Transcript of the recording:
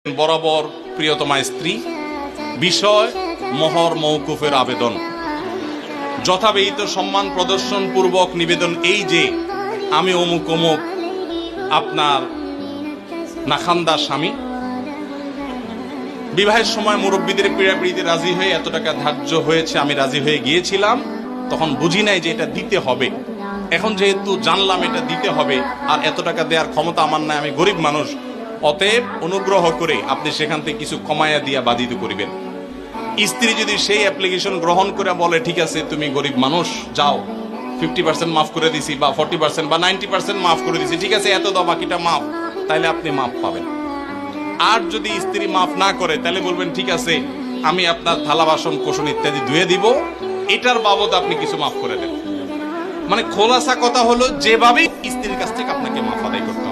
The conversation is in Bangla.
বরাবর প্রিয়তমা স্ত্রী, বিষয় মোহর মওকুফের আবেদন। যথাবিহিত সম্মান প্রদর্শন পূর্বক নিবেদন এই যে আমি অমুক অমুক আপনার নাখান্দার স্বামী, বিবাহের সময় মুরব্বীদের পীড়াপিড়িতে রাজি হয়ে এত টাকা ধার্য হয়েছে, আমি রাজি হয়ে গিয়েছিলাম, তখন বুঝি নাই যে এটা দিতে হবে। এখন যেহেতু জানলাম এটা দিতে হবে আর এত টাকা দেওয়ার ক্ষমতা আমার নাই, আমি গরিব মানুষ, অতএব অনুগ্রহ করে আপনি সেখান থেকে কিছু কমাইয়া দিয়া বাধিত করিবেন। স্ত্রী যদি সেই অ্যাপ্লিকেশন গ্রহণ করে বলে ঠিক আছে তুমি গরিব মানুষ, যাও 50% মাফ করে দিছি বা 40% বা 90% মাফ করে দিছি, ঠিক আছে এত দাও বাকিটা মাফ, তাহলে আপনি মাফ পাবেন। আর যদি স্ত্রী মাফ না করে তাহলে বলবেন ঠিক আছে আমি আপনার থালা বাসন কোসন ইত্যাদি ধুয়ে দিব, এটার বাবদ আপনি কিছু মাফ করে দেন। মানে খোলাসা কথা হলো যেভাবে স্ত্রীর কাছ থেকে আপনাকে মাফ আদায় করতে হবে।